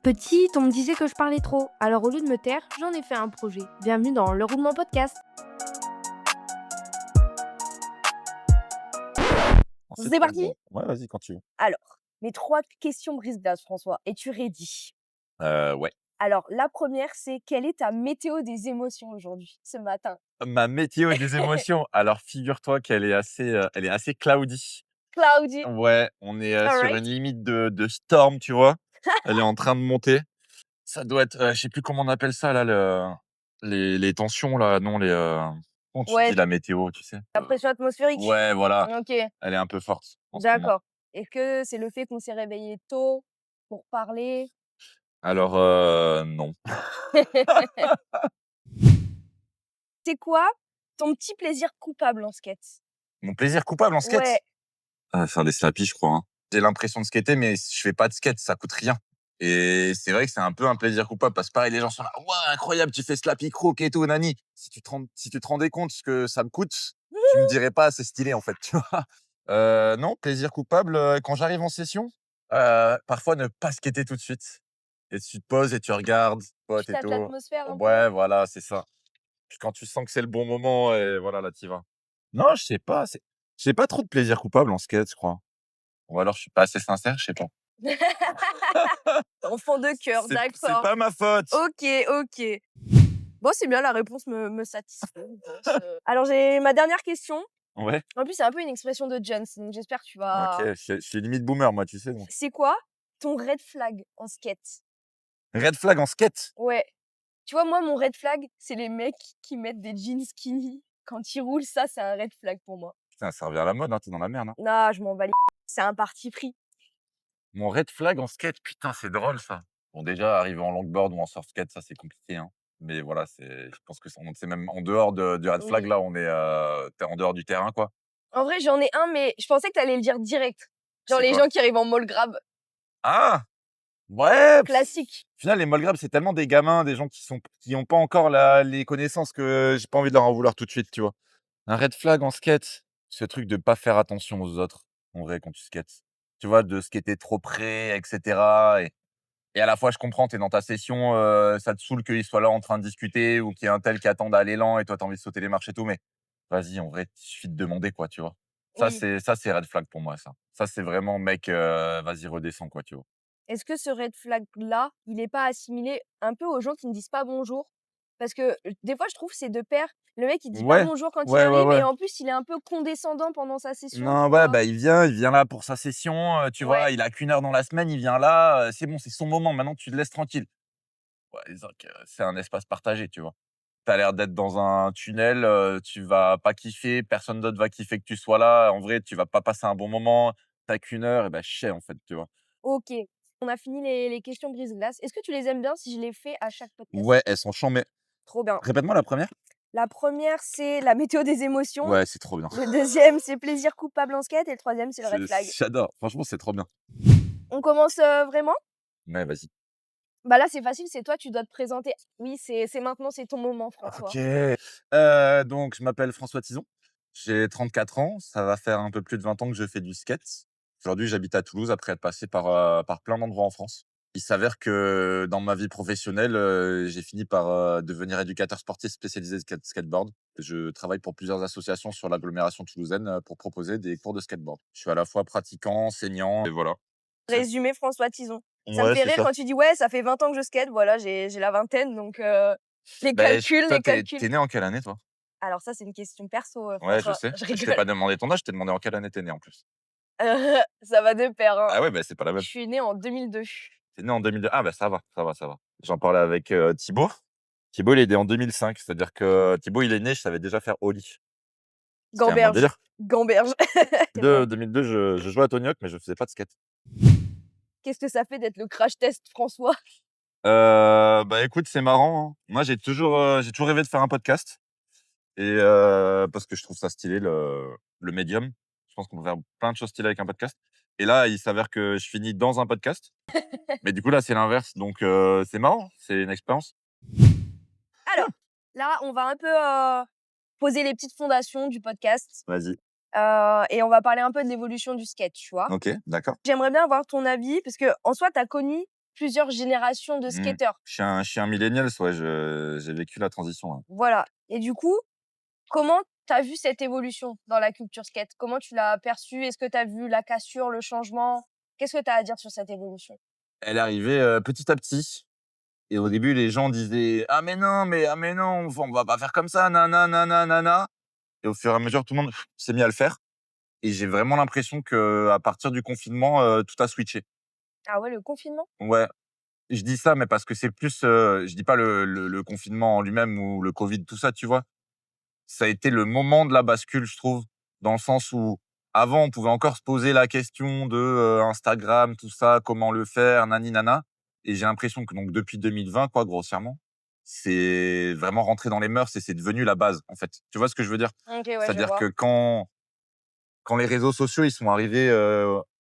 Petite, on me disait que je parlais trop. Alors au lieu de me taire, j'en ai fait un projet. Bienvenue dans le roulement podcast. C'est parti. Ouais, vas-y, quand tu veux. Alors, mes 3 questions brise-glace, François. Es-tu ready? Ouais. Alors, la première, c'est quelle est ta météo des émotions aujourd'hui, ce matin? Ma météo des émotions, alors figure-toi qu'elle est elle est assez cloudy. Cloudy. Ouais, on est, sur Alright. une limite de storm, tu vois? Elle est en train de monter. Ça doit être, je sais plus comment on appelle ça là, les tensions là, non comment tu dis Ouais, la météo, tu sais? la pression atmosphérique. Ouais, voilà, Ok, elle est un peu forte en ce moment. d'accord. Est-ce que c'est le fait qu'on s'est réveillé tôt pour parler? Alors, non. C'est quoi ton petit plaisir coupable en skate? Mon plaisir coupable en Ouais. skate? Faire des slappies, je crois, hein. J'ai l'impression de skater, mais je fais pas de skate, ça coûte rien. Et c'est vrai que c'est un peu un plaisir coupable parce que pareil, les gens sont là: «Waouh, incroyable, tu fais slappy crook et tout, nani». Si tu te rendais compte ce que ça me coûte, tu me dirais pas: «C'est stylé», en fait, tu vois? Non, plaisir coupable, quand j'arrive en session, parfois ne pas skater tout de suite et tu te poses et tu regardes, Tu potes et tâtes tout. l'atmosphère un peu? Ouais, voilà, c'est ça. Puis quand tu sens que c'est le bon moment et voilà, là, tu vas. Non, je sais pas, j'ai pas trop de plaisir coupable en skate, je crois. Ou alors je suis pas assez sincère, je sais pas. Enfant de cœur, C'est d'accord. pas ma faute. OK, OK. Bon, c'est bien, la réponse me satisfait, je pense, Alors j'ai ma dernière question. Ouais, En plus, c'est un peu une expression de Jones, donc j'espère que tu OK, vas je suis limite boomer moi, tu sais donc. c'est quoi ton red flag en skate? Red flag en skate? Ouais. Tu vois, moi, mon red flag, c'est les mecs qui mettent des jeans skinny quand ils roulent, ça, c'est un red flag pour moi. Putain, ça revient à la mode, hein, tu dans la merde, hein. Non, je m'en bats les c'est un parti pris. Mon red flag en skate, putain, c'est drôle ça. Bon déjà, arriver en longboard ou en surf skate, ça c'est compliqué, hein. Mais voilà, je pense que c'est même en dehors du red flag Oui. là, tu en dehors du terrain, quoi. En vrai, j'en ai un, mais je pensais que tu allais le dire direct. Genre C'est les quoi? gens qui arrivent en mall grab, Ah! Ouais, classique. au final, les molgrabs, c'est tellement des gamins, des gens qui ont pas encore les connaissances que j'ai pas envie de leur en vouloir tout de suite, tu vois? Un red flag en skate, ce truc de pas faire attention aux autres, en vrai, quand tu skates. Tu vois, de skater trop près et cetera et à la fois, je comprends, tu es dans ta session, ça te saoule qu'ils soient là en train de discuter ou qu'il y ait un tel qui attende à l'élan et toi, tu as envie de sauter les marches et tout, mais vas-y, en vrai, il suffit de demander, quoi, tu vois? Oui. Ça, c'est red flag pour moi, ça. Ça, c'est vraiment mec, vas-y, redescends, quoi, tu vois? Est-ce que ce red flag-là, il est pas assimilé un peu aux gens qui ne disent pas bonjour? Parce que, des fois, je trouve c'est de pair. Le mec, il dit pas Ouais, bonjour quand il ouais, ouais, arrive et ouais. en plus, il est un peu condescendant pendant sa session, Non, tu ouais, vois? bah, il vient là pour sa session, tu Ouais, vois? Il a qu'1 heure dans la semaine, il vient là, c'est bon, c'est son moment, maintenant tu le laisses tranquille. Ouais, disons que c'est un espace partagé, tu vois? Tu as l'air d'être dans un tunnel, tu vas pas kiffer, personne d'autre va kiffer que tu sois là. En vrai, tu vas pas passer un bon moment. Tu as qu'1 heure et bah, chier, en fait, tu vois? OK. On a fini les questions brise-glace. Est-ce que tu les aimes bien si je les fais à chaque podcast? Ouais, elles sont chambées. Trop bien. Répète-moi la première. La première, c'est la météo des émotions. Ouais, c'est trop bien. Le deuxième, c'est plaisir coupable en skate et le troisième, c'est le red flag. J'adore. Franchement, c'est trop bien. On commence, vraiment? Ouais, vas-y. Bah, là, c'est facile, c'est toi, tu dois te présenter. Oui, c'est maintenant, c'est ton moment, OK. François. Donc je m'appelle François Tison. J'ai 34 ans. Ça va faire un peu plus de 20 ans que je fais du skate. Aujourd'hui, j'habite à Toulouse après être passé par plein d'endroits en France. Il s'avère que dans ma vie professionnelle, j'ai fini par, devenir éducateur sportif spécialisé skateboard. Je travaille pour plusieurs associations sur l'agglomération toulousaine, pour proposer des cours de skateboard. Je suis à la fois pratiquant, enseignant et voilà. C'est Résumé François Tison. Ça me Ouais, fait c'est rire ça. quand tu dis: «Ouais, ça fait 20 ans que je skate», voilà, j'ai la vingtaine donc les Beh, j calculs, toi, les tu calculs. es né en quelle année, toi? Alors ça, c'est une question perso, Ouais, je François. sais. Je Je t'ai rigole. pas demandé ton âge, je t'ai demandé en quelle année tu es né, en plus. Ça va de pair, hein. Ah ouais, bah, c'est pas la Je même. suis née en 2002. Tu es né en 2002. Ah bah, ça va, ça va, ça va. J'en parlais avec, Thibaut. Thibaut, il est né en 2005, c'est-à-dire que Thibaut, il est né, je savais déjà faire ollie. C'est quand même un Gamberge, délire. gamberge. C'est bon. 2002, je jouais à Tony mais je faisais pas de skate. Qu'est-ce que ça fait d'être le crash test François? Bah, écoute, c'est marrant, hein. Moi, j'ai toujours rêvé de faire un podcast et parce que je trouve ça stylé le médium. Je pense qu'on peut faire plein de choses stylées avec un podcast et là, il s'avère que je finis dans un podcast, mais du coup, là, c'est l'inverse donc c'est marrant, c'est une expérience. Alors, là, on va un peu, poser les petites fondations du podcast, Vas-y. et on va parler un peu de l'évolution du skate, tu vois? OK, d'accord. J'aimerais bien avoir ton avis parce qu'en soi, tu as connu plusieurs générations de Mmh. skateurs. Je suis un millennials, ouais, j'ai vécu la transition, ouais. Voilà et du coup, comment tu as vu cette évolution dans la culture skate? Comment tu l'as perçue? Est-ce que tu as vu la cassure, le changement? Qu'est-ce que tu as à dire sur cette évolution? Elle est arrivée, petit à petit et au début, les gens disaient: «Ah mais non, on va pas faire comme ça, nin nin et au fur et à mesure, tout le monde s'est mis à le faire et j'ai vraiment l'impression qu'à partir du confinement, tout a switché. Ah ouais, le confinement? Ouais, je dis ça, mais parce que c'est plus, je dis pas le confinement en lui-même ou le covid, tout ça, tu vois? Ça a été le moment de la bascule, je trouve, dans le sens où, avant, on pouvait encore se poser la question de, Instagram, tout ça, comment le faire, nani nana et j'ai l'impression que donc depuis 2020 quoi, grossièrement, c'est vraiment rentré dans les mœurs et c'est devenu la base, en fait. Tu vois ce que je veux dire? OK, ouais, je C'est-à-dire vois. que quand les réseaux sociaux, ils sont arrivés,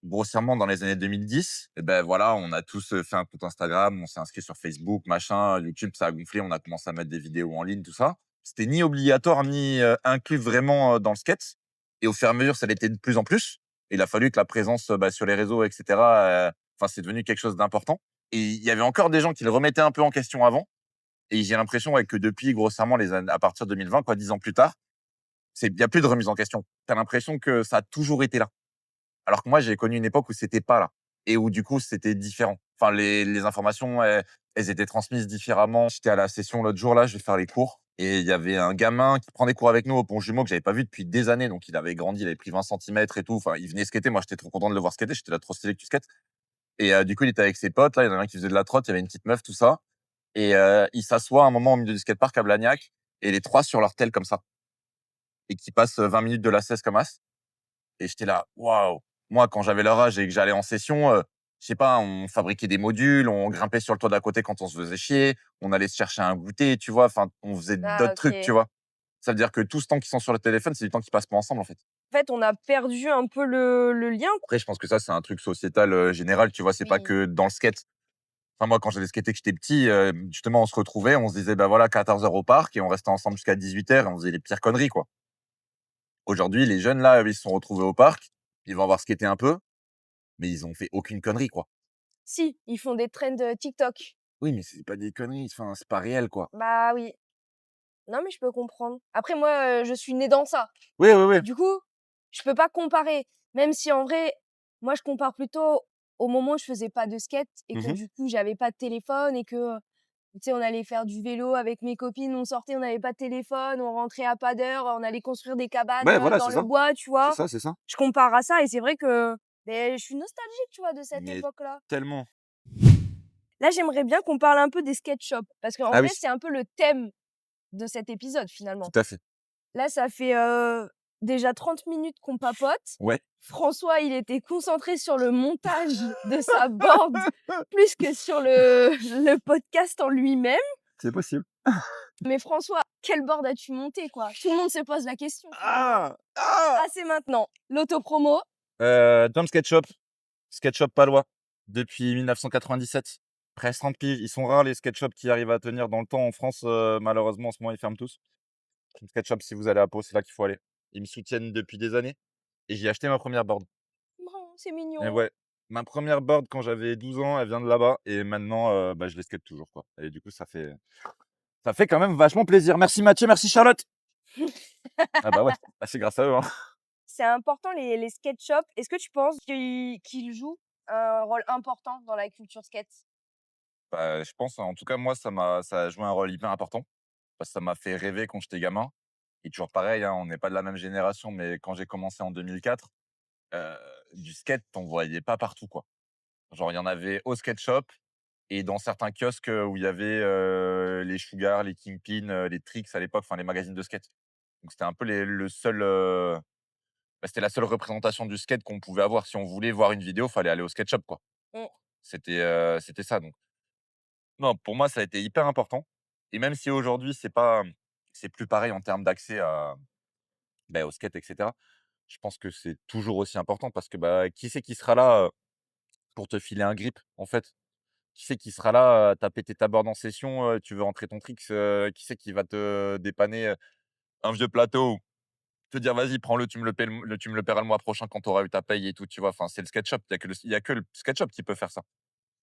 grossièrement dans les années 2010 et ben voilà, on a tous, fait un compte Instagram, on s'est inscrit sur Facebook, machin, YouTube, ça a gonflé, on a commencé à mettre des vidéos en ligne, tout ça. C'était ni obligatoire, ni, inclus vraiment, dans le skate et au fur et à mesure, ça l'était de plus en plus. Il a fallu que la présence, bah, sur les réseaux et cetera, enfin, c'est devenu quelque chose d'important et il y avait encore des gens qui le remettaient un peu en question avant et j'ai l'impression, ouais, que depuis grossièrement les années à partir de 2020, quoi, 10 ans plus tard, il y a plus de remise en question. Tu as l'impression que ça a toujours été là. Alors que moi, j'ai connu une époque où c'était pas là et où du coup, c'était différent. Enfin, les informations, elles étaient transmises différemment. J'étais à la session l'autre jour là, je vais faire les cours et il y avait un gamin qui prend des cours avec nous au Pont Jumeau que j'avais pas vu depuis des années, donc il avait grandi, il avait pris 20 centimètres et tout. Enfin, il venait skater. Moi, j'étais trop content de le voir skater. J'étais là trop stylé que tu skates et du coup, il était avec ses potes là. Il y en a un qui faisait de la trotte, il y avait une petite meuf, tout ça et il s'assoit un moment au milieu du skatepark à Blagnac et les 3 sur leur tel comme ça et qui passent 20 minutes de la cesse comme as. Et j'étais là: «Waouh!» Moi, quand j'avais leur âge et que j'allais en session, je sais pas, on fabriquait des modules, on grimpait sur le toit d'à côté quand on se faisait chier, on allait se chercher un goûter, tu vois? Enfin, on faisait Ah d'autres trucs, tu OK. vois? Ça veut dire que tout ce temps qu'ils sont sur le téléphone, c'est du temps qu'ils passent pas ensemble, en fait. En fait, on a perdu un peu le lien, quoi. Après, je pense que ça, c'est un truc sociétal, général, tu vois? C'est pas Oui. que dans le skate. Enfin, moi, quand j'allais skater, que j'étais petit, justement, on se retrouvait, on se disait: «Bah, voilà, 14 heures au parc» et on restait ensemble jusqu'à 18 heures et on faisait les pires conneries, quoi. Aujourd'hui, les jeunes, là, ils se sont retrouvés au parc, ils vont avoir skaté un peu, mais ils ont fait aucune connerie, quoi. Si, ils font des trends, TikTok. Oui, mais c'est pas des conneries, enfin, c'est pas réel, quoi. Bah oui. Non, mais je peux comprendre. Après moi, je suis née dans ça. Oui, oui, oui. Du coup, je peux pas comparer. Même si en vrai, moi, je compare plutôt au moment où je faisais pas de skate et que Mmh. du coup, j'avais pas de téléphone et que, tu sais, on allait faire du vélo avec mes copines, on sortait, on n'avait pas de téléphone, on rentrait à pas d'heure, on allait construire des cabanes, Ouais, voilà, dans c'est le ça. bois, tu C'est vois? ça, c'est ça. Je compare à ça et c'est vrai que, beh, je suis nostalgique, tu vois, de cette Mais époque-là. tellement. Là, j'aimerais bien qu'on parle un peu des skate shops parce qu'en Ah vrai, oui, c'est un peu le thème de cet épisode, finalement. tout à fait. Là, ça fait, déjà 30 minutes qu'on papote. Ouais, François, il était concentré sur le montage de sa board plus que sur le podcast en lui-même. c'est possible. Mais François, quelle board as-tu monté, quoi? Tout le monde se pose la question, finalement. Ah! Ah! Ah, c'est maintenant. L'autopromo. Jump Sketchup, Sketchup palois, depuis 1997. Presque 30 piges. Ils sont rares les SketchUp qui arrivent à tenir dans le temps en France, malheureusement en ce moment ils ferment tous. SketchUp, si vous allez à Pau, c'est là qu'il faut aller. Ils me soutiennent depuis des années et j'ai acheté ma première board. Oh, c'est Et mignon. ouais, ma première board quand j'avais 12 ans, elle vient de là-bas et maintenant, bah, je les skate toujours, quoi et du coup ça fait quand même vachement plaisir. Merci Mathieu, merci Charlotte. Ah bah ouais, bah, c'est grâce à eux, hein. C'est important les skate shops. Est-ce que tu penses qu'ils jouent un rôle important dans la culture skate? Bah, je pense, en tout cas, moi, ça a joué un rôle hyper important parce que ça m'a fait rêver quand j'étais gamin et toujours pareil, hein, on n'est pas de la même génération, mais quand j'ai commencé en 2004, heu, du skate, tu voyais pas partout, quoi. Genre, il y en avait au skate shop et dans certains kiosques, où il y avait, les Sugar, les Kingpin, les Tricks à l'époque, enfin les magazines de skate. Donc c'était un peu le seul, bah, c'était la seule représentation du skate qu'on pouvait avoir. Si on voulait voir une vidéo, fallait aller au skate shop, quoi. Mmh. C'était ça donc non, pour moi, ça a été hyper important et même si aujourd'hui c'est plus pareil en termes d'accès à, bah, au skate et cetera, je pense que c'est toujours aussi important parce que, bah, qui c'est qui sera là, pour te filer un grip, en fait? Qui c'est qui sera là, tu pété ta board en session, tu veux rentrer ton tricks, qui c'est qui va te dépanner, un vieux plateau ou te dire: «Vas-y, prends-le, tu me le paieras le mois prochain quand tu auras eu ta paye et tout», tu vois? Enfin, c'est le SketchUp, il y a que le SketchUp qui peut faire ça.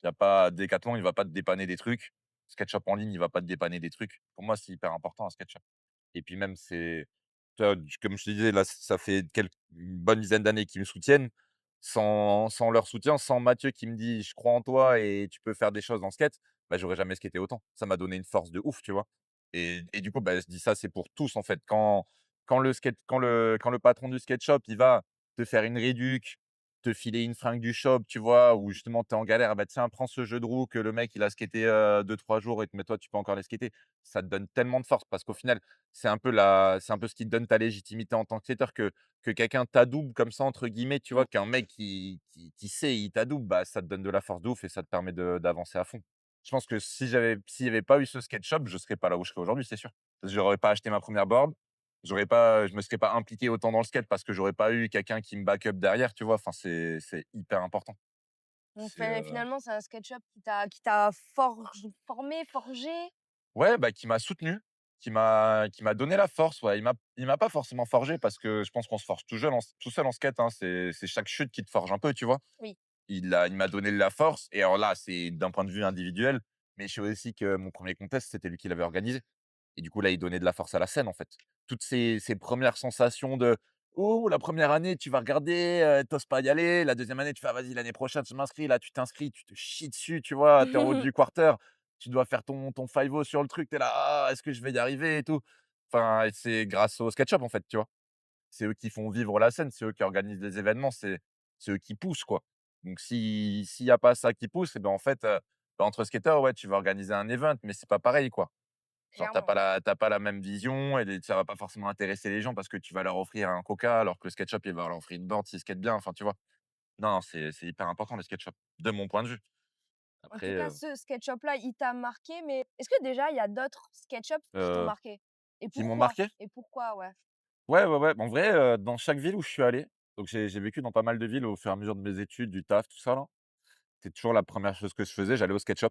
Il y a pas Decathlon, il va pas te dépanner des trucs. SketchUp en ligne, il va pas te dépanner des trucs. Pour moi, c'est hyper important un SketchUp. Et puis même, c'est tu vois, comme je te disais, là, ça fait une bonne dizaine d'années qu'ils me soutiennent. Sans leur soutien, sans Mathieu qui me dit: «Je crois en toi et tu peux faire des choses dans le skate», bah, j'aurais jamais skaté autant. Ça m'a donné une force de ouf, tu vois? Et du coup, bah, je dis ça, c'est pour tous, en fait. Quand le patron du skate shop, il va te faire une réduc, te filer une fringue du shop, tu vois? Ou justement, tu es en galère: «Ah bah, tiens, prends ce jeu de roue que le mec, il a skaté, 2-3 jours mais toi, tu peux encore les skater». Ça te donne tellement de force parce qu'au final, c'est un peu ce qui te donne ta légitimité en tant que skateur que quelqu'un «t'adoube» comme ça, entre guillemets, tu Mmh. vois? Qu'un mec qui sait, il t'adoube, bah, ça te donne de la force de ouf et ça te permet d'avancer à fond. Je pense que s'il y avait pas eu ce skate shop, je serais pas là où je serais aujourd'hui, c'est sûr. Parce que j'aurais pas acheté ma première board, je me serais pas impliqué autant dans le skate parce que j'aurais pas eu quelqu'un qui me back up derrière, tu vois? Enfin, c'est hyper important. Donc C'est, finalement, c'est un SketchUp qui t'a formé, forgé? ouais, bah, qui m'a soutenu, qui m'a donné la force, ouais. Il m'a pas forcément forgé parce que je pense qu'on se forge tout seul en skate, hein. C'est chaque chute qui te forge un peu, tu vois? Oui. Il m'a donné de la force et alors là, c'est d'un point de vue individuel, mais je sais aussi que mon premier contest, c'était lui qui l'avait organisé et du coup, là, il donnait de la force à la scène, en fait. Toutes ces 1res sensations de: «Oh, la première année, tu vas regarder, tu pas y aller. La deuxième année, tu fais: «Ah vas-y, l'année prochaine, je m'inscris». Là, tu t'inscris, tu te chies dessus, tu vois? Tu es en haut du quarter, tu dois faire ton 5-0 sur le truc, tu es là: «Ah, est-ce que je vais y arriver?» et tout. Enfin, et c'est grâce au SketchUp, en fait, tu vois? C'est eux qui font vivre la scène, c'est eux qui organisent les événements, c'est eux qui poussent, quoi. Donc s'il y a pas ça qui pousse et ben, en fait, bah, entre skateurs, ouais, tu vas organiser un event, mais c'est pas pareil, quoi. Genre, Clairement. tu pas la même vision et ça va pas forcément intéresser les gens parce que tu vas leur offrir un Coca alors que le SketchUp, il va leur offrir une board s'ils skatent bien, enfin, tu vois? Non, c'est hyper important le SketchUp, de mon point de vue. En Après, tout cas, ce SketchUp-là, il t'a marqué, mais est-ce que déjà il y a d'autres SketchUp qui t'ont heu, marqué? Et qui m'ont pourquoi? marqué? Et pourquoi, ouais? Ouais, ouais, ouais. En vrai, dans chaque ville où je suis allé, donc j'ai vécu dans pas mal de villes au fur et à mesure de mes études, du taf, tout ça là. C'est toujours la première chose que je faisais, j'allais au skate-shop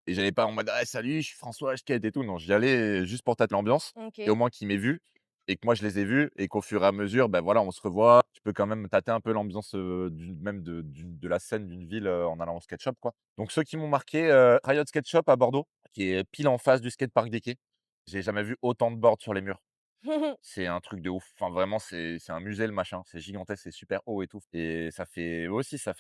et j'allais pas en mode: «Ah salut, je suis François, je skate et tout». Non, j'y allais juste pour tâter l'ambiance et au OK. moins qu'ils m'aient vu et que moi je les ai vus et qu'au fur et à mesure, ben voilà, on se revoit. Tu peux quand même tâter un peu l'ambiance, de la scène d'une ville, en allant au skate-shop, quoi. Donc ceux qui m'ont marqué, Riot Skate Shop à Bordeaux, qui est pile en face du skatepark des Quais. J'ai jamais vu autant de boards sur les murs. C'est un truc de ouf. Enfin, vraiment, c'est un musée, le machin. C'est gigantesque, c'est super haut et tout et ça fait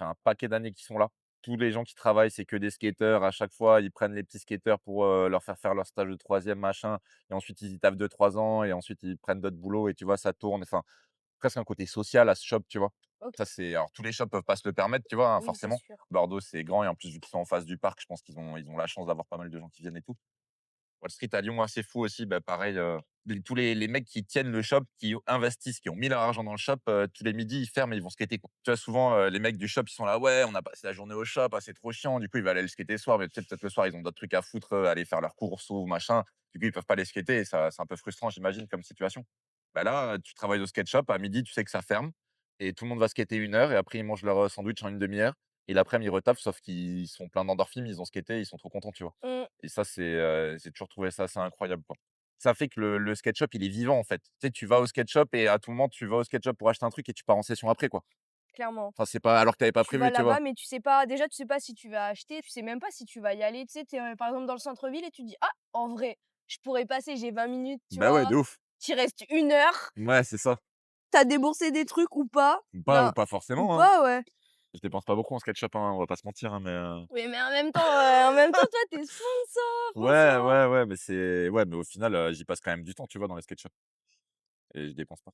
un paquet d'années qu'ils sont là. Tous les gens qui travaillent, c'est que des skateurs. À chaque fois, ils prennent les petits skateurs pour, leur faire leur stage de troisième machin et ensuite ils y taffent 2-3 ans et ensuite ils prennent d'autres boulots et tu vois, ça tourne. Enfin, presque un côté social à ce shop, tu vois? OK. Ça, c'est alors tous les shops peuvent pas se le permettre, tu vois, hein, Oui, c'est forcément. sûr. Bordeaux, c'est grand et en plus, vu qu'ils sont en face du parc, je pense qu'ils ont la chance d'avoir pas mal de gens qui viennent et tout. Wall Street à Lyon, assez fou aussi, bah, pareil, tous les mecs qui tiennent le shop, qui investissent, qui ont mis leur argent dans le shop, tous les midis, ils ferment et ils vont skater, quoi. Tu vois, souvent, les mecs du shop, ils sont là: «Ouais, on a passé la journée au shop, ah, c'est trop chiant». Du coup, ils veulent aller le skater le soir, mais tu sais, peut-être le soir, ils ont d'autres trucs à foutre, aller faire leurs courses ou machin. Du coup, ils peuvent pas aller skater et ça c'est un peu frustrant, j'imagine, comme situation. Bah, là, tu travailles au skate shop, à midi, tu sais que ça ferme et tout le monde va skater 1 heure et après ils mangent leur, sandwich en une demi-heure et l'après-midi, ils retaffent, sauf qu'ils sont pleins d'endorphines, ils ont skaté, ils sont trop contents, tu vois? Mmh, Et ça, j'ai toujours trouvé ça assez incroyable, quoi. Ça fait que le skate il est vivant, en fait. Tu sais, tu vas au skate et à tout moment, tu vas au skate pour acheter un truc et tu pars en session après, quoi. clairement. Enfin, c'est pas alors que tu avais pas Tu vas prévu, tu vois? là-bas, mais tu sais pas déjà, tu sais pas si tu vas acheter, tu sais même pas si tu vas y aller. Tu sais, tu es, par exemple, dans le centre-ville et tu te dis: «Ah, en vrai, je pourrais passer, j'ai 20 minutes», tu Bah, ouais, vois? de ouf. Tu restes 1 heure, Ouais, c'est ça. tu as déboursé des trucs ou pas. Ou Non, pas ou forcément, hein. pas, ouais. Je dépense pas beaucoup en skate hein, on va pas se mentir, hein, mais Oui, mais en même temps, toi, tu es sponsor, ouais, François. ouais, ouais, mais au final, j'y passe quand même du temps, tu vois, dans les skate et je dépense pas.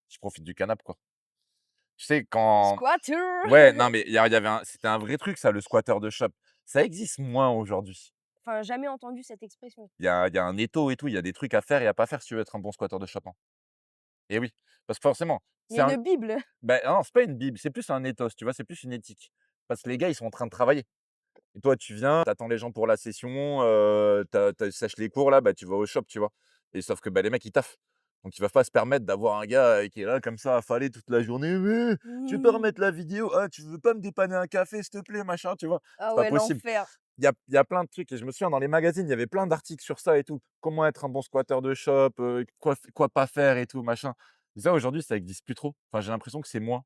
Je profite du canap', quoi. Tu sais, quand Squatter! ouais, non, mais il y avait c'était un vrai truc ça, le squatter de shop. Ça existe moins aujourd'hui. Enfin, jamais entendu cette expression. Il y a un étau et tout, il y a des trucs à faire et à pas faire si tu veux être un bon squatteur de shop, hein. Et oui, parce que forcément, Il y c'est a un une bible. non, c'est pas une bible, c'est plus un ethos, tu vois? C'est plus une éthique. Parce que les gars, ils sont en train de travailler et toi, tu viens, tu attends les gens pour la session, tu sèches les cours là, bah, tu vas au shop, tu vois? Et sauf que, bah, les mecs, ils taffent. Donc ils peuvent pas se permettre d'avoir un gars, qui est là comme ça, affalé toute la journée: «Ouais, tu veux pas Mmh. remettre la vidéo? Ah, tu veux pas me dépanner un café, s'il te plaît?» machin, tu vois? Ah C'est pas ouais, possible. l'enfer. Il y a plein de trucs et je me souviens dans les magazines, il y avait plein d'articles sur ça et tout. Comment être un bon squatteur de shop, quoi pas faire et tout machin. Et ça aujourd'hui, ça existe plus trop. Enfin, j'ai l'impression que c'est moins,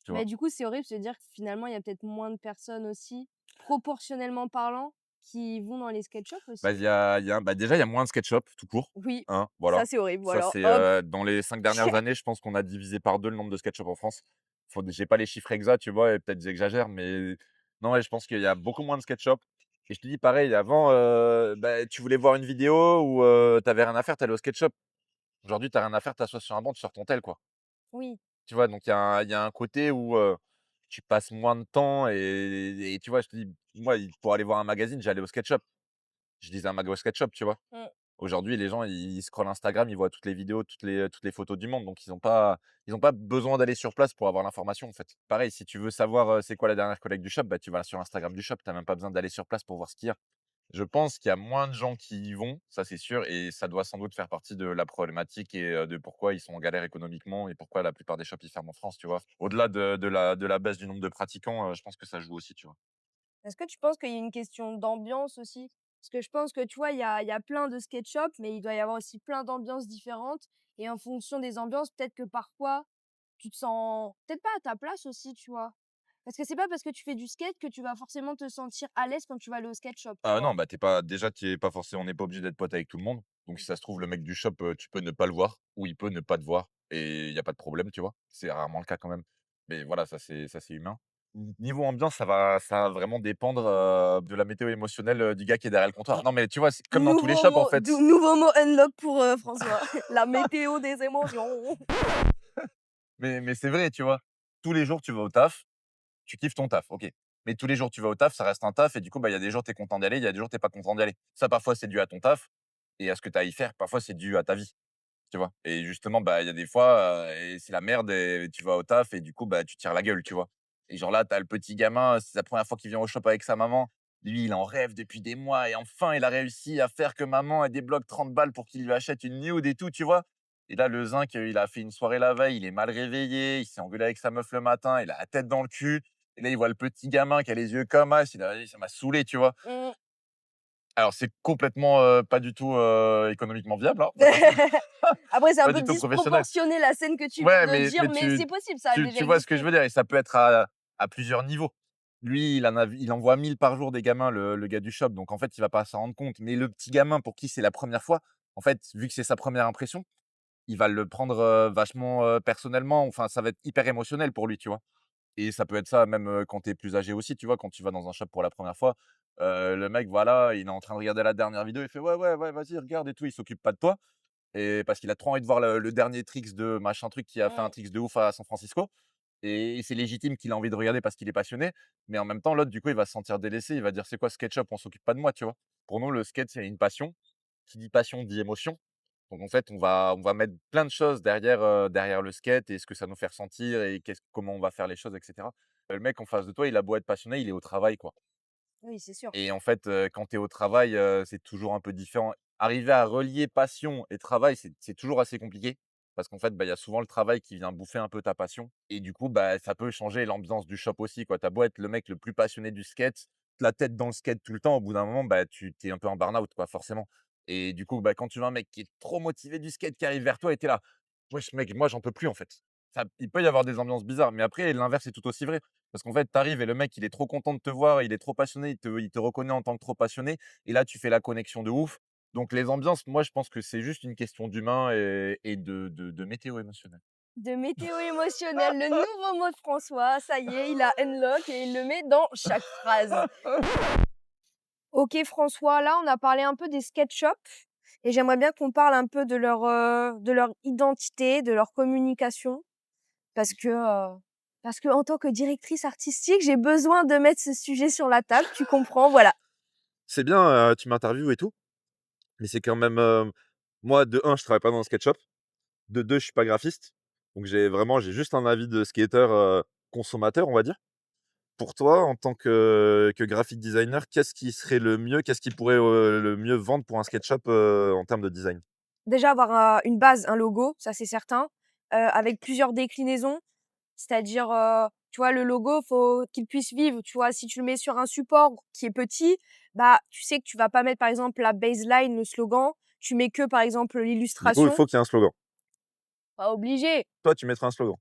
tu Mais vois? du coup, c'est horrible de se dire que finalement, il y a peut-être moins de personnes aussi. proportionnellement parlant, qui vont dans les SketchUp Bah, aussi? déjà, il y a moins de SketchUp tout court, Oui, hein, ça voilà. c'est horrible, Ça, voilà, c'est, hop, dans les 5 dernières check. années, je pense qu'on a divisé par 2 le nombre de SketchUp en France. J'ai pas les chiffres exacts, tu vois? Et peut-être j'exagère, mais non, ouais, je pense qu'il y a beaucoup moins de SketchUp et je te dis pareil, avant, bah, tu voulais voir une vidéo ou tu avais rien à faire, tu allais au SketchUp. Aujourd'hui, tu as rien à faire, tu t'assois sur un banc, tu sors ton tel, quoi. Oui, Tu vois? Donc il y a un côté où, tu passes moins de temps et tu vois? Je te dis, moi, pour aller voir un magazine, j'allais au SketchUp. Je lisais un maga au SketchUp, tu vois? mmh. Aujourd'hui, les gens, ils scrollent Instagram, ils voient toutes les vidéos, toutes les photos du monde, donc ils ont pas besoin d'aller sur place pour avoir l'information, en fait. Pareil, si tu veux savoir, c'est quoi la dernière collecte du shop, bah, tu vas sur Instagram du shop, tu as même pas besoin d'aller sur place pour voir ce qu'il y a. Je pense qu'il y a moins de gens qui y vont, ça c'est sûr et ça doit sans doute faire partie de la problématique et de pourquoi ils sont en galère économiquement et pourquoi la plupart des shops, ils ferment en France, tu vois? Au-delà de la baisse du nombre de pratiquants, je pense que ça joue aussi, tu vois? Est-ce que tu penses qu'il y a une question d'ambiance aussi? Parce que je pense que, tu vois, il y a plein de SketchUp, mais il doit y avoir aussi plein d'ambiances différentes et en fonction des ambiances, peut-être que parfois, tu te sens peut-être pas à ta place aussi, tu vois? Parce que c'est pas parce que tu fais du skate que tu vas forcément te sentir à l'aise quand tu vas aller au skate shop, tu Ah non, vois? bah, tu es pas forcément on n'est pas obligé d'être pote avec tout le monde. Donc si ça se trouve, le mec du shop, tu peux ne pas le voir ou il peut ne pas te voir et il y a pas de problème, tu vois? C'est rarement le cas quand même. Mais voilà, ça c'est humain. Niveau ambiance, ça va vraiment dépendre, de la météo émotionnelle, du gars qui est derrière le comptoir. Non, mais tu vois, c'est comme dans tous les shops, en fait. Nouveau mot unlock pour, François. La météo des émotions. Mais c'est vrai, tu vois? Tous les jours, tu vas au taf, tu kiffes ton taf, OK. Mais tous les jours, tu vas au taf, ça reste un taf et du coup, bah, il y a des jours, tu es content d'y aller, il y a des jours, tu es pas content d'y aller. Ça, parfois, c'est dû à ton taf et à ce que tu as à y faire. Parfois, c'est dû à ta vie. Tu vois? Et justement, bah, il y a des fois, et c'est la merde et tu vas au taf et du coup, bah, tu tires la gueule, tu vois? Et genre là, tu as le petit gamin, c'est la première fois qu'il vient au shop avec sa maman. Lui, il en rêve depuis des mois et enfin, il a réussi à faire que maman, elle débloque 30 balles pour qu'il lui achète une nude et tout, tu vois? Et là, le zinc, il a fait une soirée la veille, il est mal réveillé, il s'est engueulé avec sa meuf le matin, il a la tête dans le cul et là, il voit le petit gamin qui a les yeux comme as, il a dit: «Ça m'a saoulé», tu vois? Mmh. Alors c'est complètement, pas du tout, économiquement viable, hein, pas Après, c'est un pas peu du tout professionnel. disproportionné la scène que tu viens Ouais, de mais dire, mais c'est possible, ça a déjà tu vois ce que je existé. veux dire? Et ça peut être à plusieurs niveaux. Lui, il envoie 1000 par jour des gamins, le gars du shop, donc en fait, il va pas s'en rendre compte. Mais le petit gamin pour qui c'est la première fois, en fait, vu que c'est sa première impression, il va le prendre, vachement, personnellement. Enfin, ça va être hyper émotionnel pour lui, tu vois? Et ça peut être ça même, quand tu es plus âgé aussi, tu vois? Quand tu vas dans un shop pour la première fois, le mec, voilà, il est en train de regarder la dernière vidéo, il fait: «Ouais, ouais, ouais, vas-y, regarde et tout», il s'occupe pas de toi et parce qu'il a trop envie de voir le dernier tricks de machin truc qui a fait un Mmh. tricks de ouf à San Francisco et c'est légitime qu'il a envie de regarder parce qu'il est passionné, mais en même temps, l'autre, du coup, il va se sentir délaissé, il va dire: «C'est quoi SketchUp? On s'occupe pas de moi», tu vois? Pour nous, le skate, c'est une passion. Qui dit passion dit émotion. Donc en fait, on va mettre plein de choses derrière le skate et ce que ça nous fait ressentir et comment on va faire les choses et cetera. Le mec en face de toi, il a beau être passionné, il est au travail, quoi. Oui, c'est sûr. Et en fait, quand tu es au travail, c'est toujours un peu différent. Arriver à relier passion et travail, c'est toujours assez compliqué parce qu'en fait, bah, il y a souvent le travail qui vient bouffer un peu ta passion et du coup, bah, ça peut changer l'ambiance du shop aussi, quoi. Tu as beau être le mec le plus passionné du skate, la tête dans le skate tout le temps, au bout d'un moment, bah, tu es un peu en burn-out, quoi, forcément et du coup, bah, quand tu vois un mec qui est trop motivé du skate qui arrive vers toi et tu es là: «Wesh mec, moi j'en peux plus, en fait». Il peut y avoir des ambiances bizarres, mais après l'inverse est tout aussi vrai. Parce qu'en fait, tu arrives et le mec, il est trop content de te voir, il est trop passionné, il te reconnaît en tant que trop passionné et là, tu fais la connexion de ouf. Donc les ambiances, moi, je pense que c'est juste une question d'humain et de météo émotionnelle. De météo émotionnelle, le nouveau mot de François, ça y est, il a unlock et il le met dans chaque phrase. OK François, là, on a parlé un peu des SketchUp et j'aimerais bien qu'on parle un peu de leur identité, de leur communication parce que en tant que directrice artistique, j'ai besoin de mettre ce sujet sur la table, tu comprends? Voilà. C'est bien, tu m'interviewes et tout, mais c'est quand même, moi, de un, je travaille pas dans un skate shop. De 2, je suis pas graphiste. Donc j'ai juste un avis de skater, consommateur, on va dire. Pour toi, en tant que graphic designer, qu'est-ce qui serait le mieux? Qu'est-ce qui pourrait, le mieux vendre pour un skate shop, en termes de design? Déjà avoir, une base, un logo, ça c'est certain, avec plusieurs déclinaisons. C'est-à-dire, tu vois, le logo, faut qu'il puisse vivre, tu vois? Si tu le mets sur un support qui est petit, bah, tu sais que tu vas pas mettre, par exemple, la baseline, le slogan, tu mets que, par exemple, Du coup, il l'illustration. faut qu'il y ait un slogan. Pas obligé. Toi, tu mettrais un slogan?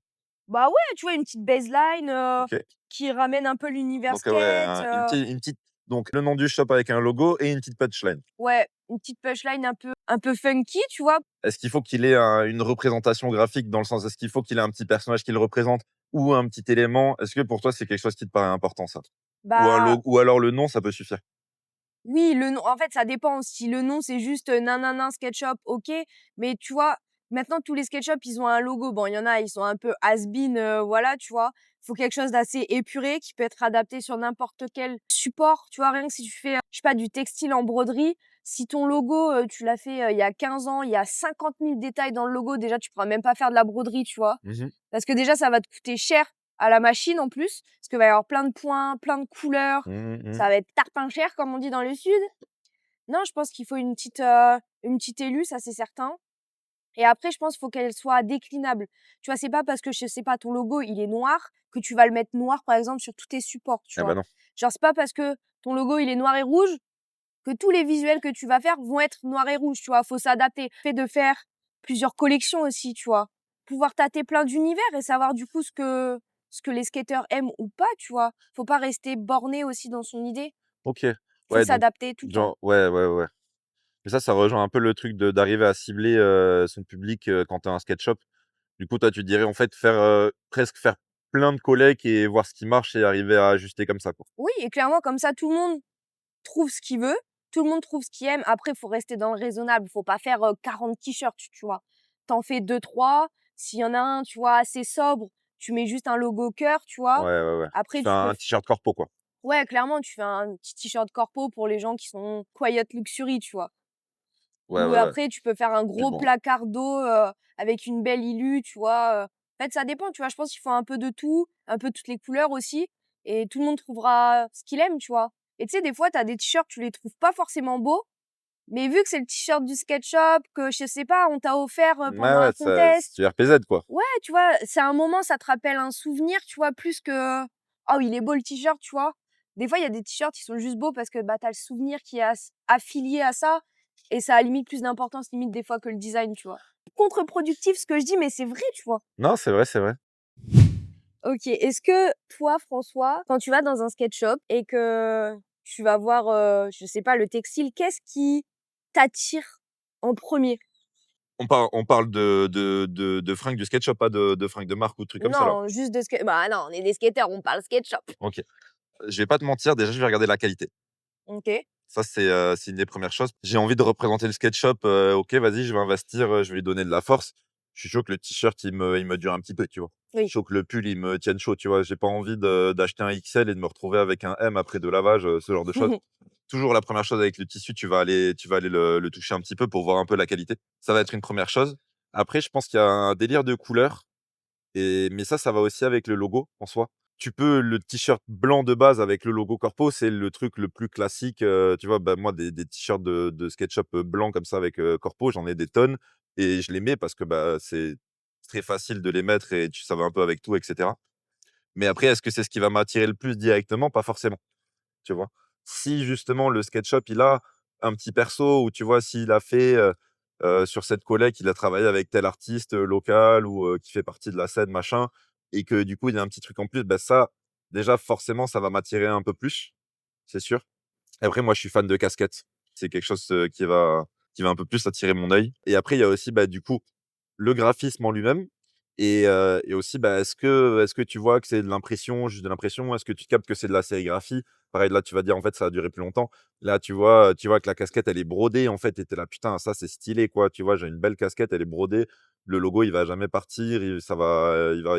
Bah, ouais, tu vois, une petite baseline, OK. qui ramène un peu l'univers Donc ouais, skate, une petite donc le nom du shop avec un logo et une petite punchline. ouais, une petite punchline un peu funky, tu vois? Est-ce qu'il faut qu'il ait une représentation graphique dans le sens est-ce qu'il faut qu'il ait un petit personnage qui le représente ou un petit élément? Est-ce que pour toi, c'est quelque chose qui te paraît important ça? Bah, Ou alors le nom, ça peut suffire? oui, le nom en fait, ça dépend. Si le nom, c'est juste, Nanana Skate Shop, OK, mais tu vois, maintenant tous les skate shops, ils ont un logo. Bon, il y en a, ils sont un peu has-been, voilà, tu vois? Faut quelque chose d'assez épuré qui peut être adapté sur n'importe quel support, tu vois? Rien que si tu fais, je sais pas, du textile en broderie, si ton logo, tu l'as fait, il y a 15 ans, il y a 50 000 détails dans le logo, déjà, tu pourras même pas faire de la broderie, tu vois? Mmh. Parce que déjà, ça va te coûter cher à la machine en plus, parce qu'il va y avoir plein de points, plein de couleurs, Mmh mh. ça va être tarpin cher comme on dit dans le sud. Non, je pense qu'il faut une petite élue, ça c'est certain. Et après, je pense qu'il faut qu'elle soit déclinable. Tu vois, c'est pas parce que, je sais pas, ton logo, il est noir, que tu vas le mettre noir, par exemple, sur tous tes supports, tu Eh bah, vois? non. Genre, c'est pas parce que ton logo, il est noir et rouge, que tous les visuels que tu vas faire vont être noirs et rouges, tu vois? Faut s'adapter. Le fait de faire plusieurs collections aussi, tu vois? Pouvoir tâter plein d'univers et savoir du coup ce que les skateurs aiment ou pas, tu vois? Faut pas rester borné aussi dans son idée. OK. Faut Ouais, donc s'adapter tout le temps. genre ouais, ouais, ouais. Mais ça rejoint un peu le truc d'arriver à cibler, son public, quand tu as un sketch shop. Du coup, toi, tu dirais, en fait, presque faire plein de collègues et voir ce qui marche et arriver à ajuster comme ça, quoi. Oui, et clairement comme ça tout le monde trouve ce qu'il veut, tout le monde trouve ce qu'il aime. Après, faut rester dans le raisonnable, faut pas faire, 40 t-shirts, tu vois? T'en fais deux trois. S'il y en a un, tu vois, assez sobre, tu mets juste un logo cœur, tu vois? Ouais, ouais, ouais. Tu Après fais tu peux un f t-shirt corpo, quoi. ouais, clairement, tu fais un petit t-shirt corpo pour les gens qui sont quiet luxury, tu vois? Ouais, Ou ouais, ouais. après tu peux faire un Puis gros bon, placard d'eau, avec une belle illu, tu vois? En fait, ça dépend, tu vois? Je pense qu'il faut un peu de tout, un peu toutes les couleurs aussi, et tout le monde trouvera ce qu'il aime, tu vois? Et tu sais, des fois, tu as des t-shirts, tu les trouves pas forcément beaux, mais vu que c'est le t-shirt du skate shop, que je sais pas, on t'a offert, ouais, pendant ouais, un ça contest, c'est du RPZ, quoi. ouais, tu vois? C'est un moment, ça te rappelle un souvenir, tu vois? Plus que: «Oh, il est beau le t-shirt», tu vois? Des fois, il y a des t-shirts qui sont juste beaux parce que, bah, tu as le souvenir qui est affilié à ça, et ça a limite plus d'importance, limite des fois que le design, tu vois? Contre-productif ce que je dis, mais c'est vrai, tu vois? Non, c'est vrai, c'est vrai. OK. Est-ce que toi, François, quand tu vas dans un skate shop et que tu vas voir, je sais pas, le textile, qu'est-ce qui t'attire en premier? On parle de fringues du sketch shop, pas de fringues de marque ou de trucs comme ça, là? Non, juste de skate, bah, non, on est des skateurs, on parle skate shop. OK. Je vais pas te mentir, déjà, je vais regarder la qualité. OK. Ça, c'est une des premières choses. J'ai envie de représenter le skate shop, OK, vas-y, je vais investir, je vais lui donner de la force. Je suis chaud que le t-shirt, il me dure un petit peu, tu vois? Je suis Oui. chaud que le pull, il me tienne chaud, tu vois? J'ai pas envie d'acheter un XL et de me retrouver avec un M après de lavage, ce genre de choses. Toujours la première chose avec le tissu, tu vas aller le toucher un petit peu pour voir un peu la qualité. Ça va être une première chose. Après, je pense qu'il y a un délire de couleurs mais ça va aussi avec le logo en soi. Le t-shirt blanc de base avec le logo corpo, c'est le truc le plus classique, tu vois? Bah, moi des t-shirts de SketchUp, blancs comme ça avec, corpo, j'en ai des tonnes et je les mets parce que, bah, c'est très facile de les mettre et ça va un peu avec tout et cetera. Mais après, est-ce que c'est ce qui va m'attirer le plus directement? Pas forcément. Tu vois? Si justement le SketchUp, il a un petit perso ou tu vois, s'il a fait, sur cette collect, il a travaillé avec tel artiste, local ou, qui fait partie de la scène machin et que du coup, il y a un petit truc en plus, bah, ça, déjà forcément, ça va m'attirer un peu plus, c'est sûr. Après moi, je suis fan de casquettes. C'est quelque chose, qui va un peu plus attirer mon œil et après il y a aussi, bah, du coup, le graphisme en lui-même et aussi, bah, est-ce que tu vois que c'est de l'impression, juste de l'impression? Est-ce que tu captes que c'est de la sérigraphie? Pareil, là, tu vas dire: «En fait, ça a duré plus longtemps». Là, tu vois que la casquette, elle est brodée, en fait et tu là: «Putain, ça, c'est stylé, quoi». Tu vois? J'ai une belle casquette, elle est brodée. Le logo, il va jamais partir, il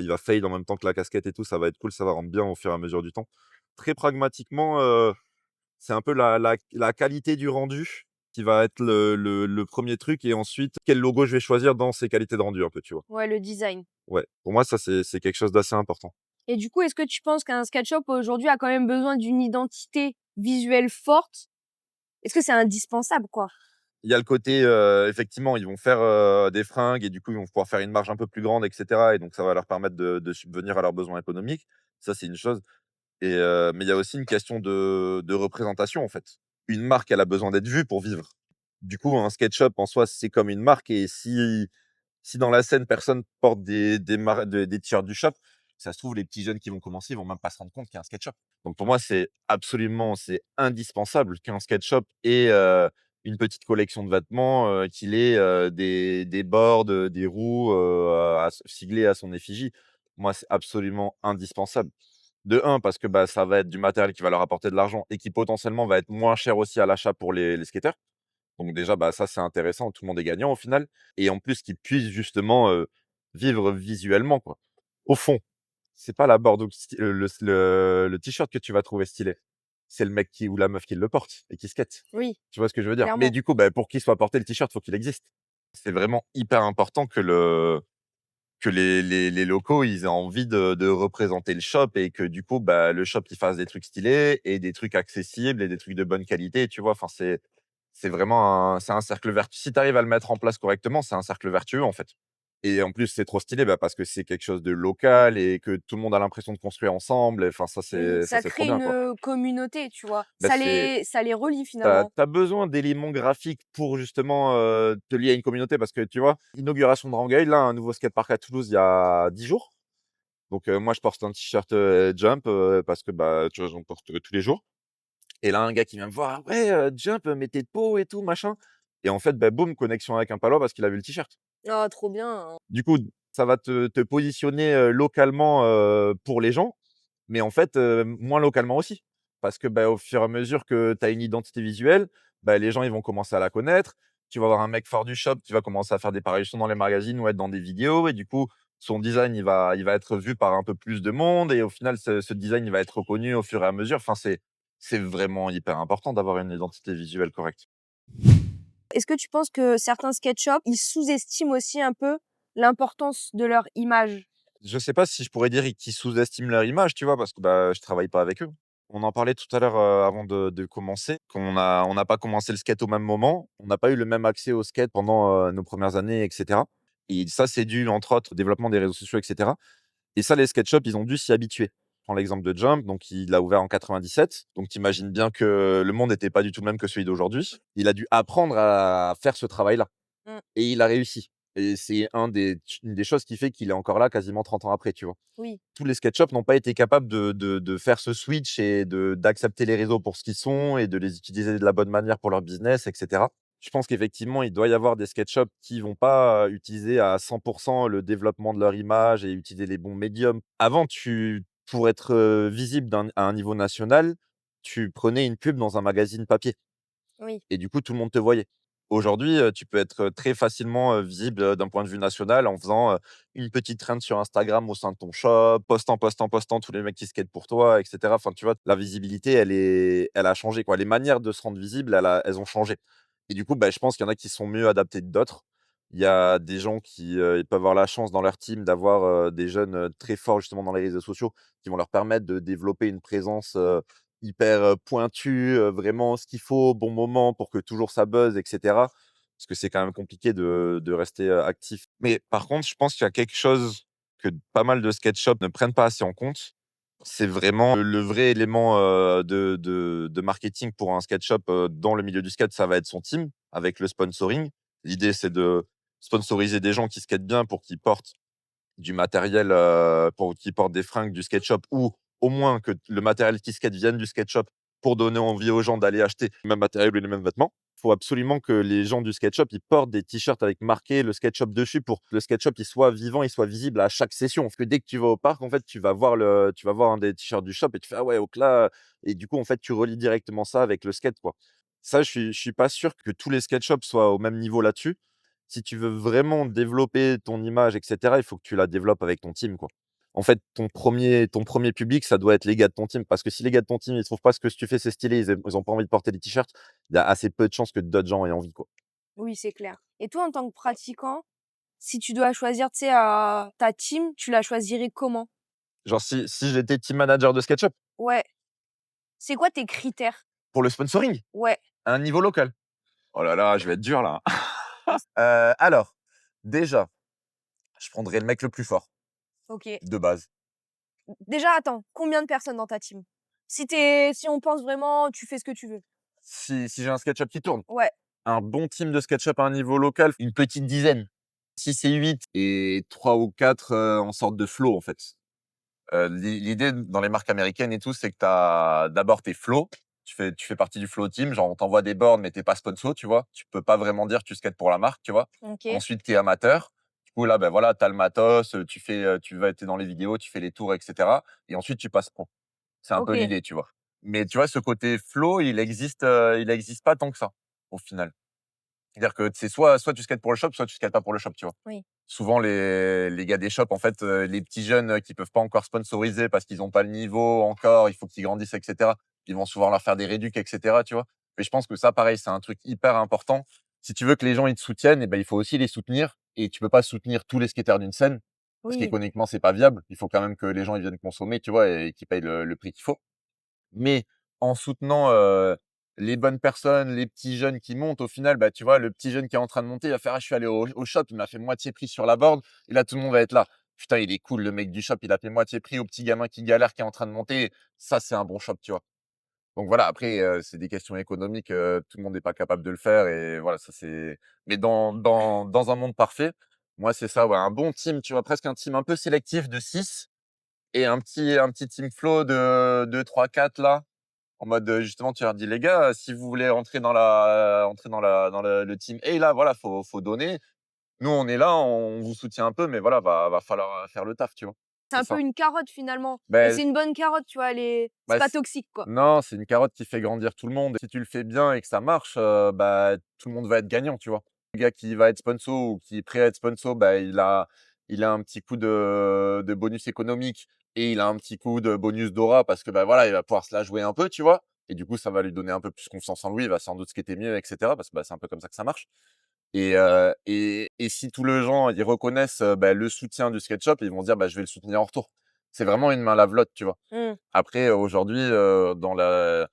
va fade en même temps que la casquette et tout. Ça va être cool, ça va rendre bien au fur et à mesure du temps. Très pragmatiquement, c'est un peu la qualité du rendu qui va être le 1er truc et ensuite, quel logo je vais choisir dans ces qualités de rendu un peu, tu vois? Ouais, le design. Ouais, pour moi, ça, c'est quelque chose d'assez important. Et du coup, est-ce que tu penses qu'un skate shop aujourd'hui a quand même besoin d'une identité visuelle forte? Est-ce que c'est indispensable, quoi? Il y a le côté, effectivement, ils vont faire, des fringues et du coup, ils vont pouvoir faire une marge un peu plus grande et cetera et donc ça va leur permettre de subvenir à leurs besoins économiques. Ça, c'est une chose mais il y a aussi une question de représentation, en fait. Une marque, elle a besoin d'être vue pour vivre. Du coup, un skate shop, en soi, c'est comme une marque et si Si dans la scène, personne porte des t-shirts du shop, ça se trouve, les petits jeunes qui vont commencer, ils vont même pas se rendre compte qu'il y a un skate shop. Donc pour moi, c'est indispensable qu'un skate shop ait une petite collection de vêtements, qu'il ait des boards, des roues siglées à son effigie. Moi, c'est absolument indispensable. De un, parce que bah, ça va être du matériel qui va leur apporter de l'argent et qui potentiellement va être moins cher aussi à l'achat pour les skateurs. Donc déjà, bah, ça, c'est intéressant, tout le monde est gagnant au final et en plus qu'ils puissent justement, vivre visuellement, quoi. Au fond, c'est pas la board ou le t-shirt que tu vas trouver stylé, c'est le mec qui ou la meuf qui le porte et qui skate. Oui, Tu vois ce que je veux dire? Mais clairement. du coup, bah, pour qu'il soit porté le t-shirt, faut qu'il existe. C'est vraiment hyper important que les locaux, ils aient envie de représenter le shop et que du coup, bah, le shop, il fasse des trucs stylés et des trucs accessibles et des trucs de bonne qualité, tu vois? Enfin, c'est vraiment un cercle vertueux. Si tu arrives à le mettre en place correctement, c'est un cercle vertueux, en fait. Et en plus, c'est trop stylé, bah, parce que c'est quelque chose de local et que tout le monde a l'impression de construire ensemble. Enfin, Oui, ça, ça c'est trop crée bien, une, quoi. communauté, tu vois? Bah, Ça les relie t'as finalement. as besoin d'éléments graphiques pour justement te lier à une communauté parce que tu vois, inauguration de Rangueil, là, un nouveau skatepark à Toulouse il y a 10 jours. Donc, moi, je porte un t-shirt Jump parce que bah, tu vois, j'en porte tous les jours. Et là, un gars qui vient me voir, «Ah ouais, Jump, mais tu de Pau et tout, machin». Et en fait, bah, boum, connexion avec un Palois parce qu'il a vu le t-shirt. Oh, trop bien. Du coup, ça va te positionner, localement, pour les gens, mais en fait, moins localement aussi. Parce que, bah, au fur et à mesure que tu as une identité visuelle, bah, les gens, ils vont commencer à la connaître. Tu vas avoir un mec fort du shop qui va commencer à faire des parutions dans les magazines ou être dans des vidéos et du coup, son design, il va être vu par un peu plus de monde et au final, ce design, il va être reconnu au fur et à mesure. Enfin, c'est vraiment hyper important d'avoir une identité visuelle correcte. Est-ce que tu penses que certains sketch shops, ils sous-estiment aussi un peu l'importance de leur image? Je sais pas si je pourrais dire qu'ils sous-estiment leur image, tu vois? Parce que, bah, je travaille pas avec eux. On en parlait tout à l'heure, avant de commencer, on n'a pas commencé le skate au même moment. On n'a pas eu le même accès au skate pendant, nos premières années et cetera et ça, c'est dû, entre autres, au développement des réseaux sociaux et cetera et ça, les skate shops, ils ont dû s'y habituer. Je prends l'exemple de Jump, donc il a ouvert en 97, donc tu imagines bien que le monde n'était pas du tout le même que celui d'aujourd'hui. Il a dû apprendre à faire ce travail-là. Mmh, Et il a réussi. Et c'est une des choses qui fait qu'il est encore là quasiment 30 ans après, tu vois? oui, Tous les SketchUp n'ont pas été capables de faire ce switch et d'accepter les réseaux pour ce qu'ils sont et de les utiliser de la bonne manière pour leur business et cetera. Je pense qu'effectivement, il doit y avoir des SketchUp qui vont pas utiliser à 100 le développement de leur image et utiliser les bons médiums. Avant, pour être, visible à un niveau national, tu prenais une pub dans un magazine papier. oui, Et du coup, tout le monde te voyait. Aujourd'hui, tu peux être, très facilement, visible, d'un point de vue national en faisant, une petite trend sur Instagram au sein de ton shop, postant tous les mecs qui skatent pour toi et cetera. Enfin, tu vois? La visibilité, elle a changé, quoi. Les manières de se rendre visible, elles ont changé et du coup, bah, je pense qu'il y en a qui sont mieux adaptés que d'autres. Il y a des gens qui, ils peuvent avoir la chance dans leur team d'avoir, des jeunes, très forts justement dans les réseaux sociaux, qui vont leur permettre de développer une présence, hyper, pointu, vraiment ce qu'il faut au bon moment pour que toujours ça buzz et cetera. Parce que c'est quand même compliqué de rester, actif. Mais par contre, je pense qu'il y a quelque chose que pas mal de sketch shops ne prennent pas assez en compte. C'est vraiment le vrai élément, de marketing pour un skate shop, dans le milieu du skate, ça va être son team avec le sponsoring. L'idée, c'est de sponsoriser des gens qui skatent bien pour qu'ils portent du matériel, pour qu'ils portent des fringues du skate-shop ou au moins que le matériel qui skate vienne du skate-shop pour donner envie aux gens d'aller acheter le même matériel ou les mêmes vêtements. Il faut absolument que les gens du skate-shop, ils portent des t-shirts avec marqué le skate-shop dessus pour que le skate-shop, il soit vivant, il soit visible à chaque session. Parce que dès que tu vas au parc, en fait, tu vas voir un des t-shirts du shop et tu fais: «Ah ouais, donc là» et du coup, en fait, tu relis directement ça avec le skate, quoi. Ça, je suis pas sûr que tous les skate shops soient au même niveau là-dessus. Si tu veux vraiment développer ton image et cetera, il faut que tu la développes avec ton team, quoi. En fait, ton premier public, ça doit être les gars de ton team parce que si les gars de ton team, ils trouvent pas ce que tu fais, c'est stylé, ils ont pas envie de porter les t-shirts, il y a assez peu de chances que d'autres gens aient envie, quoi. oui, c'est clair. Et toi, en tant que pratiquant, si tu dois choisir, tu sais, ta team, tu la choisirais comment? Genre si j'étais team manager de SketchUp, Ouais. C'est quoi tes critères? pour le sponsoring, Ouais. à un niveau local. Oh là là, je vais être dur là. Mince. Alors, déjà, je prendrais le mec le plus fort, OK. de base. Déjà, attends, combien de personnes dans ta team? Si on pense vraiment, tu fais ce que tu veux. Si j'ai un SketchUp qui tourne, Ouais. un bon team de SketchUp à un niveau local, une petite dizaine. 6 et 8 et 3 ou 4 en sorte de flow, en fait. L'idée dans les marques américaines et tout, c'est que tu as d'abord tes flows. Tu fais partie du flow team, genre on t'envoie des boards, mais t'es pas sponsor, tu vois. Tu peux pas vraiment dire que tu skates pour la marque, tu vois. OK. Ensuite, tu es amateur. Du coup, là, ben voilà, tu as le matos, tu es dans les vidéos, tu fais les tours, etc. Et ensuite, tu passes pro. C'est un peu OK. l'idée, tu vois. Mais tu vois, ce côté flow, il existe pas tant que ça, au final. C'est-à-dire que c'est soit tu skates pour le shop, soit tu skates pas pour le shop, tu vois. Oui. Souvent les gars des shops, en fait, les petits jeunes, qui peuvent pas encore sponsoriser parce qu'ils ont pas le niveau encore, il faut qu'ils grandissent et cetera. Ils vont souvent leur faire des réducs et cetera, tu vois? Mais je pense que ça, pareil, c'est un truc hyper important. Si tu veux que les gens, ils te soutiennent et ben, il faut aussi les soutenir et tu peux pas soutenir tous les skateurs d'une scène parce Oui. qu'économiquement, c'est pas viable. Il faut quand même que les gens, ils viennent consommer, tu vois? Et qu'ils payent le prix qu'il faut. Mais en soutenant, les bonnes personnes, les petits jeunes qui montent, au final, bah, tu vois, le petit jeune qui est en train de monter, il va faire: «Ah, je suis allé au shop, il m'a fait moitié prix sur la board» et là, tout le monde va être là: «Putain, il est cool le mec du shop, il a fait moitié prix au petit gamin qui galère, qui est en train de monter». Ça, c'est un bon shop, tu vois? Donc voilà, après, c'est des questions économiques, tout le monde n'est pas capable de le faire et voilà, ça c'est mais dans un monde parfait, moi, c'est ça, ouais, un bon team, tu vois? Presque un team un peu sélectif de 6 et un petit team flow de 3-4 là, en mode, justement, tu leur dis: «Les gars, si vous voulez entrer dans le team A là, voilà, faut donner. Nous, on est là, on vous soutient un peu, mais voilà, va falloir, faire le taf», tu vois? C'est C'est un peu ça. une carotte finalement et Beh, c'est une bonne carotte, tu vois? Elle est c'est bah, pas c toxique, quoi. non, c'est une carotte qui fait grandir tout le monde. Si tu le fais bien et que ça marche, bah, tout le monde va être gagnant, tu vois? Le gars qui va être sponsor ou qui est prêt à être sponsor, bah, il a un petit coup de bonus économique et il a un petit coup de bonus d'aura parce que, bah, voilà, il va pouvoir se la jouer un peu, tu vois? Et du coup, ça va lui donner un peu plus confiance en lui, il va sans doute skater mieux et cetera parce que, bah, c'est un peu comme ça que ça marche. Et si tous les gens, ils reconnaissent, bah, le soutien du skate shop, ils vont dire: «Bah, je vais le soutenir en retour». C'est vraiment une main lave-lotte, tu vois? Mmh. Après, aujourd'hui, dans le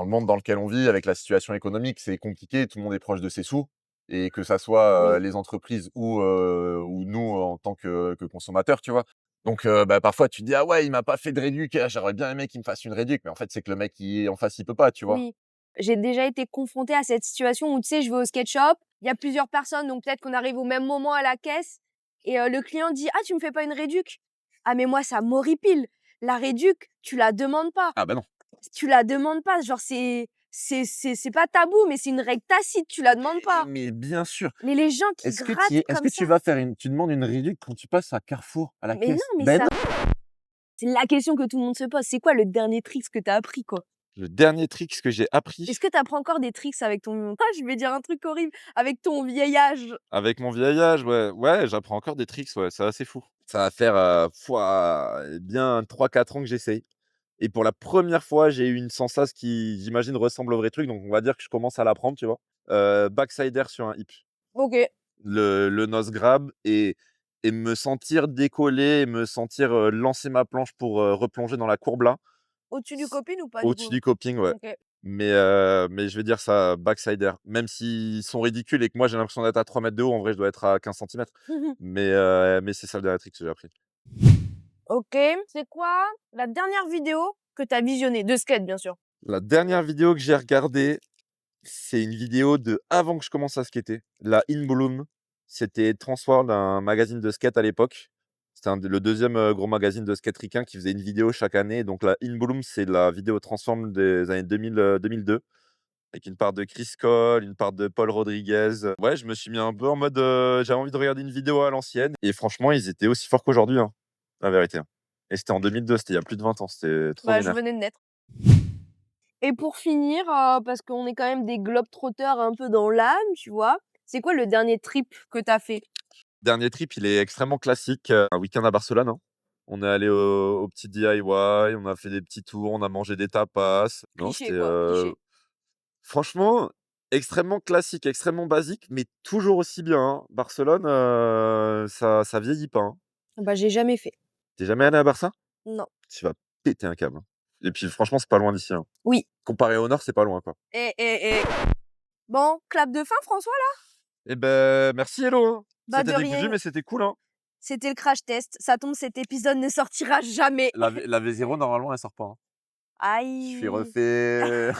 monde dans lequel on vit, avec la situation économique, c'est compliqué, tout le monde est proche de ses sous et que ça soit, Oui. les entreprises ou nous en tant que consommateurs, tu vois? Donc bah, parfois tu te dis: «Ah ouais, il m'a pas fait de réduc, ah j'aurais bien aimé qu'il me fasse une réduc», mais en fait, c'est que le mec qui est en face, il peut pas, tu vois? Oui. J'ai déjà été confrontée à cette situation où, tu sais, je vais au skate shop, il y a plusieurs personnes, donc peut-être qu'on arrive au même moment à la caisse et le client dit: «Ah, tu me fais pas une réduc?» Ah mais moi, ça m'horripile. La réduc, tu la demandes pas. Ah bah, non. Tu la demandes pas, genre c'est pas tabou, mais c'est une règle tacite, tu la demandes pas. Mais bien sûr. Mais les gens qui grattent Est-ce comme que ça, tu demandes une réduc quand tu passes à Carrefour, à la mais non, caisse? mais Ben ça non! c'est la question que tout le monde se pose. C'est quoi le dernier tricks que tu as appris, quoi? Le dernier trick que j'ai appris Est-ce que tu apprends encore des tricks avec ton ah, je vais dire un truc horrible, avec ton vieil âge? avec mon vieil âge, ouais, ouais, j'apprends encore des tricks, ouais, c'est assez fou. Ça va faire, bien 3-4 ans que j'essaye et pour la première fois, j'ai eu une sensation qui, j'imagine, ressemble au vrai truc, donc on va dire que je commence à l'apprendre, tu vois? Backsider sur un hip, OK. le nose grab et me sentir décoller et me sentir, lancer ma planche pour, replonger dans la courbe là. Au-dessus du copine ou pas du Au-dessus coup? du coping, ouais. OK. Mais je vais dire ça, backsider. Même s'ils sont ridicules et que moi j'ai l'impression d'être à 3 mètres de haut, en vrai je dois être à 15 centimètres. Mais c'est ça le dernier trick que j'ai appris. OK. C'est quoi la dernière vidéo que tu as visionnée? De skate, bien sûr. La dernière vidéo que j'ai regardée, c'est une vidéo de avant que je commence à skater, la In Bloom. C'était Transworld, un magazine de skate à l'époque. C'était le 2e, gros magazine de skate ricain qui faisait une vidéo chaque année. Donc la In Bloom, c'est la vidéo Transform des années 2000, 2002. Avec une part de Chris Cole, une part de Paul Rodriguez. Ouais, je me suis mis un peu en mode, j'avais envie de regarder une vidéo à l'ancienne et franchement, ils étaient aussi forts qu'aujourd'hui, hein, la vérité, hein. Et c'était en 2002, c'était il y a plus de 20 ans, c'était trop Bah, je vénère. venais de naître. Et pour finir, parce qu'on est quand même des globetrotters un peu dans l'âme, tu vois? C'est quoi le dernier trip que tu as fait? Dernier trip, il est extrêmement classique, un week-end à Barcelone, hein. On est allé au petit DIY, on a fait des petits tours, on a mangé des tapas. Non, Cliché, c'était, quoi, cliché. franchement, extrêmement classique, extrêmement basique, mais toujours aussi bien, hein. Barcelone, ça vieillit pas, hein. Bah, j'ai jamais fait. Tu jamais allé à Barça? Non. Tu vas péter un câble, hein. Et puis franchement, c'est pas loin d'ici, hein. Oui. Comparé au nord, c'est pas loin, quoi. Et bon, clap de fin, François, là? Eh ben, merci Hello, hein. Bah, C'était de décousu, rien. mais c'était cool, hein. C'était le crash test. Ça tombe, cet épisode ne sortira jamais. La V0, normalement, elle sort pas, hein. Je suis Aïe. refait.